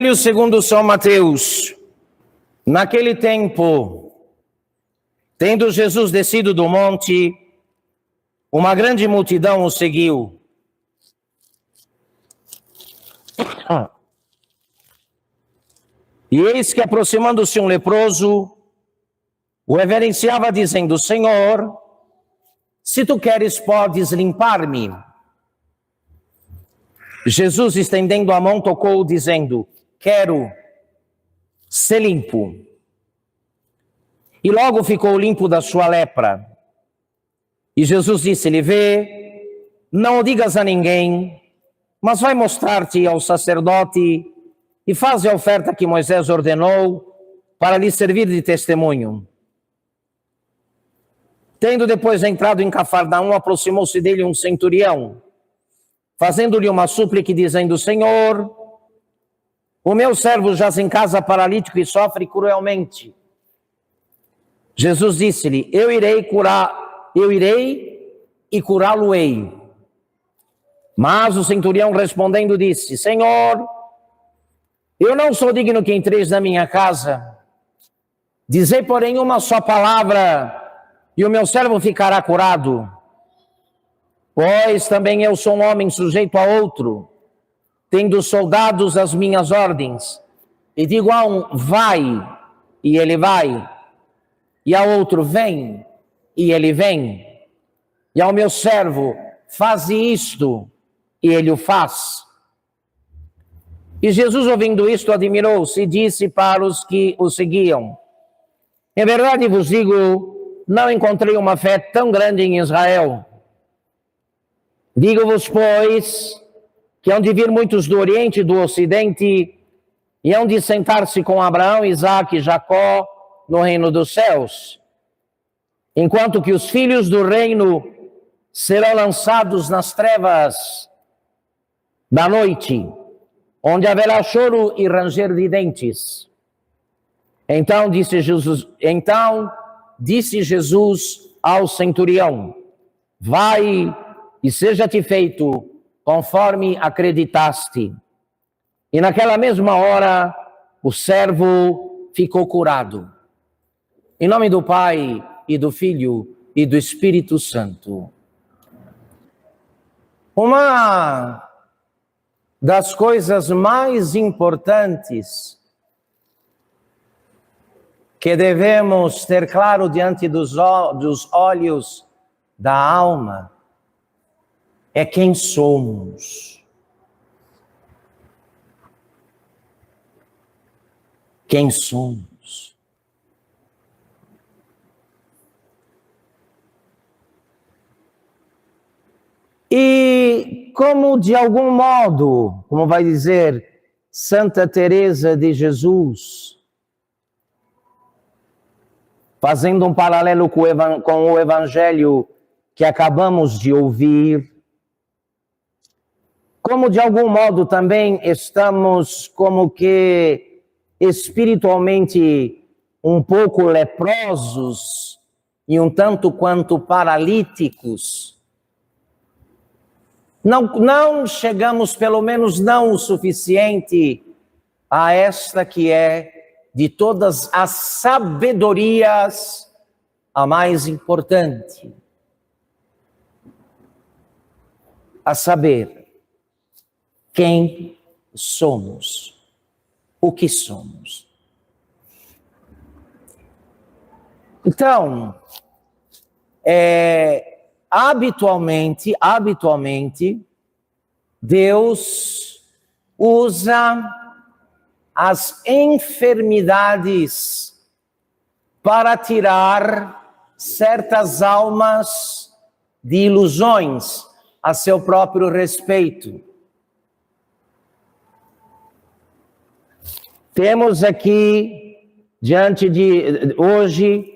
Evangelho segundo São Mateus. Naquele tempo, tendo Jesus descido do monte, uma grande multidão o seguiu. E eis que, aproximando-se um leproso, o reverenciava, dizendo: Senhor, se tu queres, podes limpar-me. Jesus, estendendo a mão, tocou-o, dizendo: quero, ser limpo. E logo ficou limpo da sua lepra. E Jesus disse-lhe: vê, não o digas a ninguém, mas vai mostrar-te ao sacerdote e faze a oferta que Moisés ordenou para lhe servir de testemunho. Tendo depois entrado em Cafarnaum, aproximou-se dele um centurião, fazendo-lhe uma súplica, dizendo: Senhor, o meu servo jaz em casa paralítico e sofre cruelmente. Jesus disse-lhe: eu irei e curá-lo-ei. Mas o centurião respondendo disse: Senhor, eu não sou digno que entreis na minha casa. Dizei, porém, uma só palavra, e o meu servo ficará curado. Pois também eu sou um homem sujeito a outro, tendo soldados às minhas ordens. E digo a um: vai, e ele vai. E ao outro: vem, e ele vem. E ao meu servo: faze isto, e ele o faz. E Jesus, ouvindo isto, admirou-se e disse para os que o seguiam: em verdade vos digo, não encontrei uma fé tão grande em Israel. Digo-vos, pois, que hão de vir muitos do Oriente e do Ocidente, e hão de sentar-se com Abraão, Isaque e Jacó no reino dos céus, enquanto que os filhos do reino serão lançados nas trevas da noite, onde haverá choro e ranger de dentes. Então disse Jesus ao centurião: vai e seja-te feito conforme acreditaste. E naquela mesma hora o servo ficou curado. Em nome do Pai, e do Filho, e do Espírito Santo. Uma das coisas mais importantes que devemos ter claro diante dos olhos da alma é quem somos. Quem somos. E como de algum modo, como vai dizer Santa Teresa de Jesus, fazendo um paralelo com o Evangelho que acabamos de ouvir, como de algum modo também estamos como que espiritualmente um pouco leprosos e um tanto quanto paralíticos, não chegamos, pelo menos não o suficiente, a esta que é de todas as sabedorias a mais importante. A saber quem somos, o que somos. Então, habitualmente, Deus usa as enfermidades para tirar certas almas de ilusões a seu próprio respeito. Temos aqui, diante de hoje,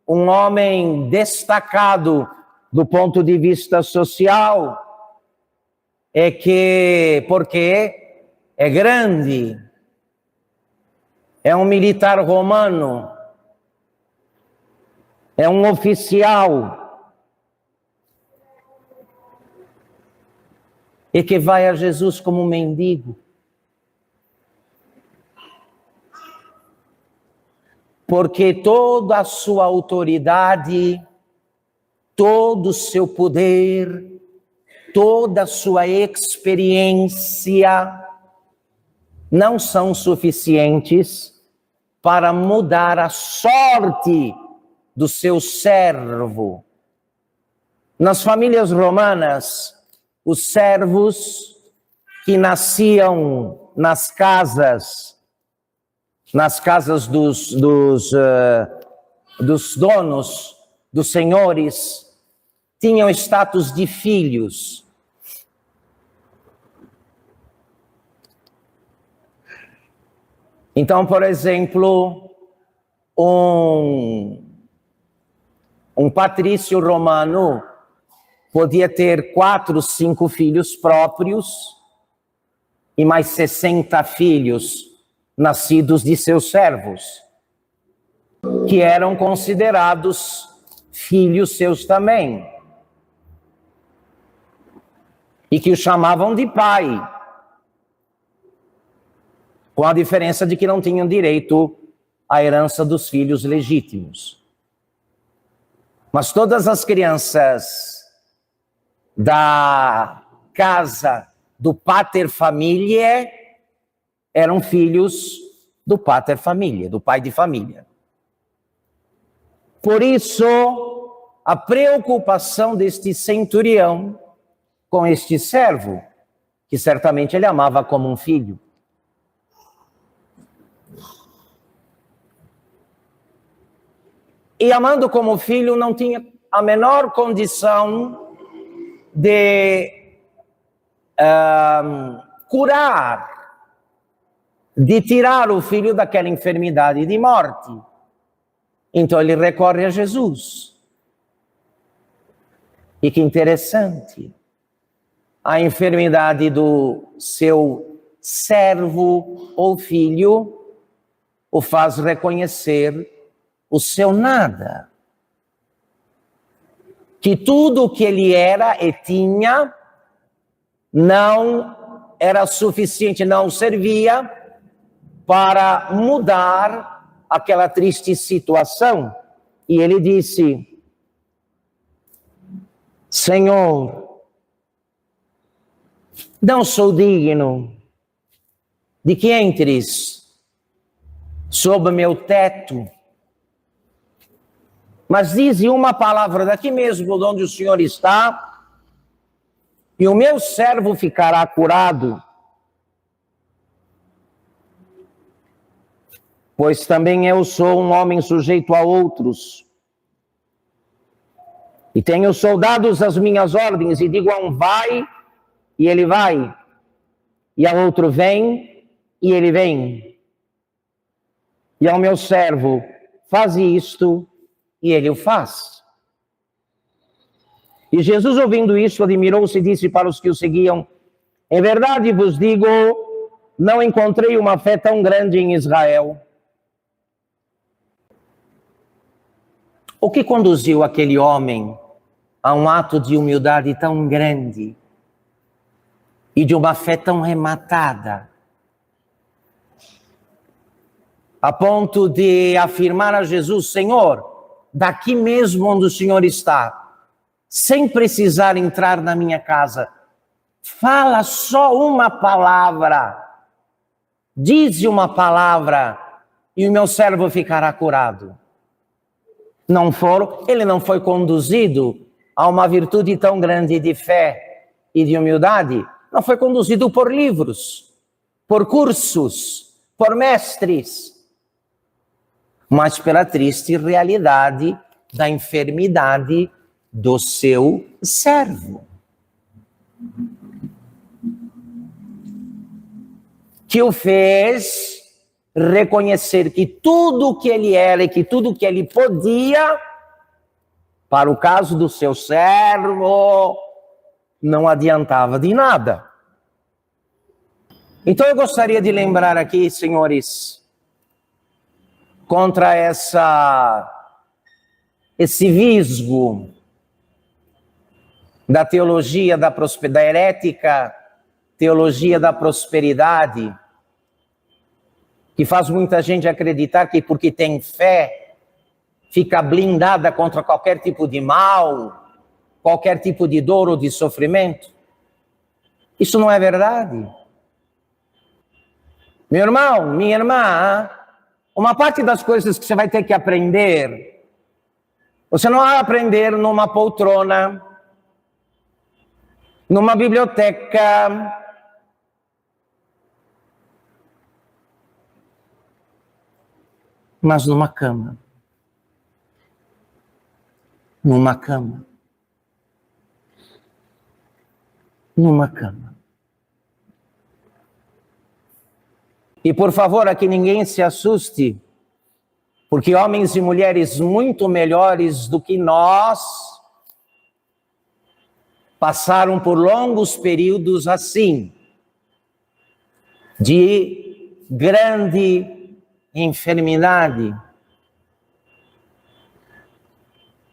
um homem destacado do ponto de vista social, porque é grande, é um militar romano, é um oficial, e que vai a Jesus como um mendigo. porque toda a sua autoridade, todo o seu poder, toda a sua experiência não são suficientes para mudar a sorte do seu servo. Nas famílias romanas, os servos que nasciam nas casas dos donos, dos senhores, tinham status de filhos. Então, por exemplo, um patrício romano podia ter 4, 5 filhos próprios e mais 60 filhos nascidos de seus servos, que eram considerados filhos seus também, e que o chamavam de pai, com a diferença de que não tinham direito à herança dos filhos legítimos. Mas todas as crianças da casa do pater familiae eram filhos do pater familiae, do pai de família. Por isso, a preocupação deste centurião com este servo, que certamente ele amava como um filho. E amando como filho, não tinha a menor condição de curar, de tirar o filho daquela enfermidade de morte. Então ele recorre a Jesus. E que interessante, a enfermidade do seu servo ou filho o faz reconhecer o seu nada. Que tudo o que ele era e tinha não era suficiente, não servia para mudar aquela triste situação. E ele disse: Senhor, não sou digno de que entres sob meu teto, mas dize uma palavra daqui mesmo, de onde o Senhor está, e o meu servo ficará curado. Pois também eu sou um homem sujeito a outros, e tenho soldados às minhas ordens, e digo a um vai, e ele vai, e a outro vem, e ele vem. E ao meu servo, faz isto, e ele o faz. E Jesus, ouvindo isso, admirou-se e disse para os que o seguiam: em verdade vos digo, não encontrei uma fé tão grande em Israel. O que conduziu aquele homem a um ato de humildade tão grande e de uma fé tão rematada, a ponto de afirmar a Jesus: Senhor, daqui mesmo onde o Senhor está, sem precisar entrar na minha casa, fala só uma palavra, diz uma palavra e o meu servo ficará curado. Ele não foi conduzido a uma virtude tão grande de fé e de humildade, não foi conduzido por livros, por cursos, por mestres, mas pela triste realidade da enfermidade do seu servo, que o fez reconhecer que tudo o que ele era e que tudo o que ele podia, para o caso do seu servo, não adiantava de nada. Então eu gostaria de lembrar aqui, senhores, contra esse visgo da teologia da herética, teologia da prosperidade, que faz muita gente acreditar que porque tem fé, fica blindada contra qualquer tipo de mal, qualquer tipo de dor ou de sofrimento. Isso não é verdade. Meu irmão, minha irmã, uma parte das coisas que você vai ter que aprender, você não vai aprender numa poltrona, numa biblioteca, mas numa cama. Numa cama. Numa cama. E por favor, aqui ninguém se assuste, porque homens e mulheres muito melhores do que nós passaram por longos períodos assim, de grande enfermidade.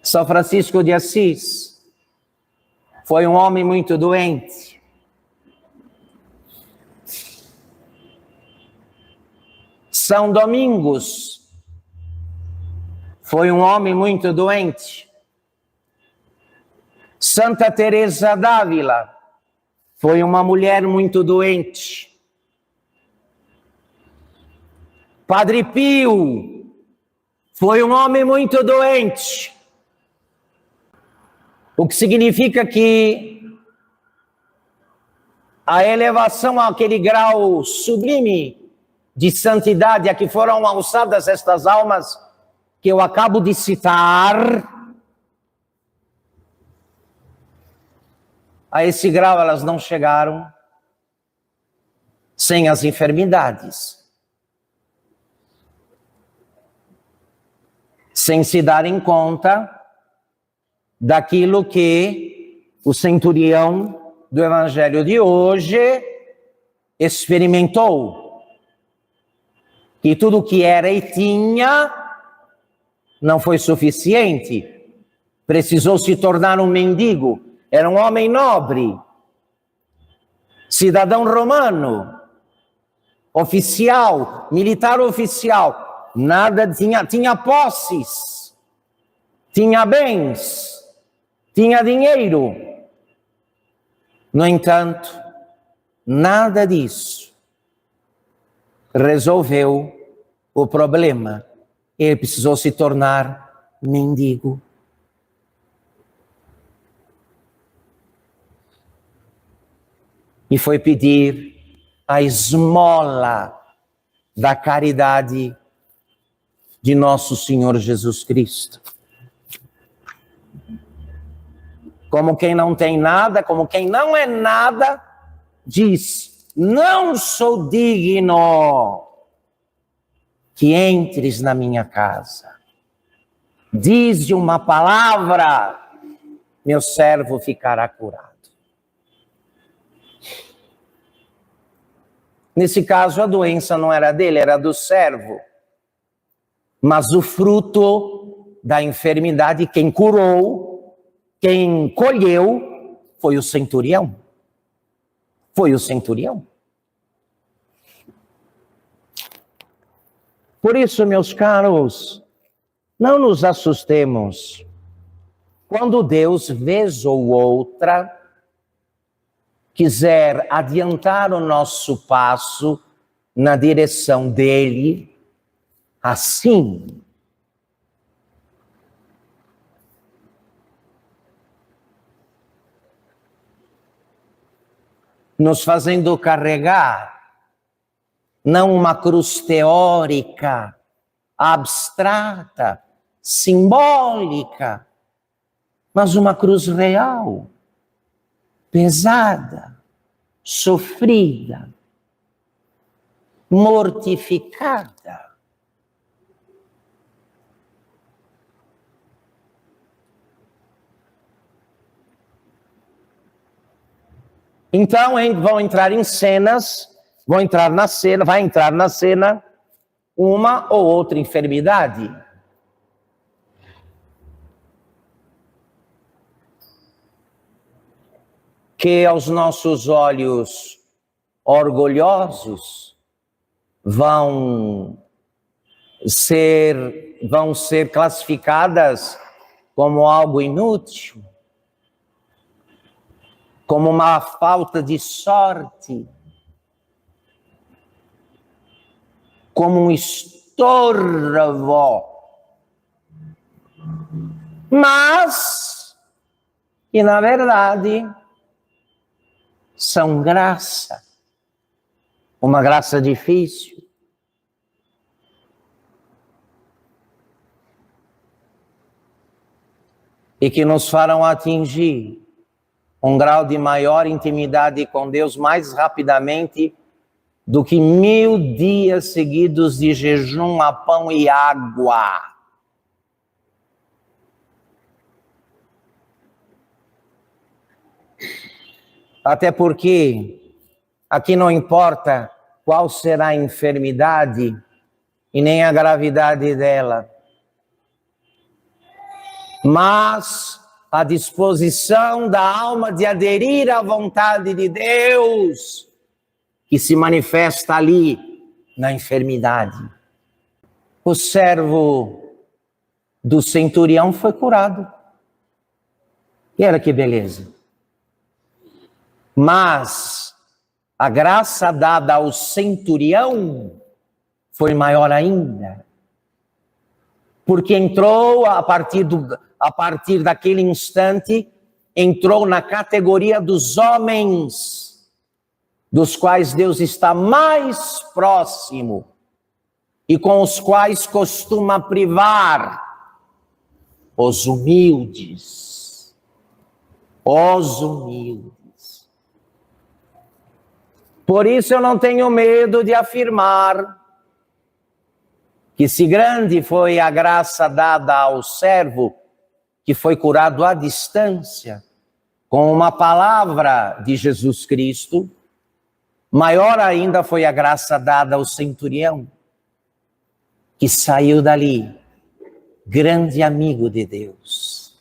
São Francisco de Assis foi um homem muito doente. São Domingos foi um homem muito doente. Santa Teresa d'Ávila foi uma mulher muito doente. Padre Pio foi um homem muito doente. O que significa que a elevação àquele grau sublime de santidade a que foram alçadas estas almas que eu acabo de citar, a esse grau elas não chegaram sem as enfermidades, sem se darem conta daquilo que o centurião do evangelho de hoje experimentou, que tudo que era e tinha não foi suficiente, precisou se tornar um mendigo. Era um homem nobre, cidadão romano, oficial, militar oficial, nada tinha posses, tinha bens, tinha dinheiro. No entanto, nada disso resolveu o problema. Ele precisou se tornar mendigo. E foi pedir a esmola da caridade de nosso Senhor Jesus Cristo. Como quem não tem nada, como quem não é nada, diz: não sou digno que entres na minha casa. Dize uma palavra, meu servo ficará curado. Nesse caso, a doença não era dele, era do servo. Mas o fruto da enfermidade, quem curou, quem colheu, foi o centurião. Foi o centurião. Por isso, meus caros, não nos assustemos quando Deus, vez ou outra, quiser adiantar o nosso passo na direção dele, assim. Nos fazendo carregar não uma cruz teórica, abstrata, simbólica, mas uma cruz real, pesada, sofrida, mortificada. Então vão entrar em cenas, vai entrar na cena uma ou outra enfermidade. Que aos nossos olhos orgulhosos vão ser classificadas como algo inútil, como uma falta de sorte, como um estorvo. Mas, que na verdade, são graça. Uma graça difícil. E que nos farão atingir um grau de maior intimidade com Deus mais rapidamente do que 1000 dias seguidos de jejum a pão e água. Até porque aqui não importa qual será a enfermidade e nem a gravidade dela, mas a disposição da alma de aderir à vontade de Deus, que se manifesta ali na enfermidade. O servo do centurião foi curado. E olha que beleza. Mas a graça dada ao centurião foi maior ainda. Porque entrou, a partir daquele instante, entrou na categoria dos homens, dos quais Deus está mais próximo e com os quais costuma privar os humildes. Os humildes. Por isso eu não tenho medo de afirmar que se grande foi a graça dada ao servo que foi curado à distância, com uma palavra de Jesus Cristo, maior ainda foi a graça dada ao centurião, que saiu dali, grande amigo de Deus,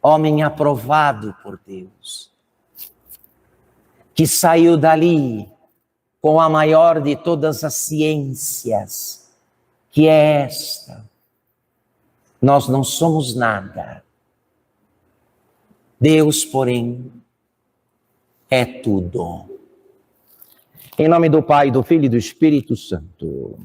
homem aprovado por Deus, que saiu dali com a maior de todas as ciências, que é esta: nós não somos nada. Deus, porém, é tudo. Em nome do Pai, do Filho e do Espírito Santo.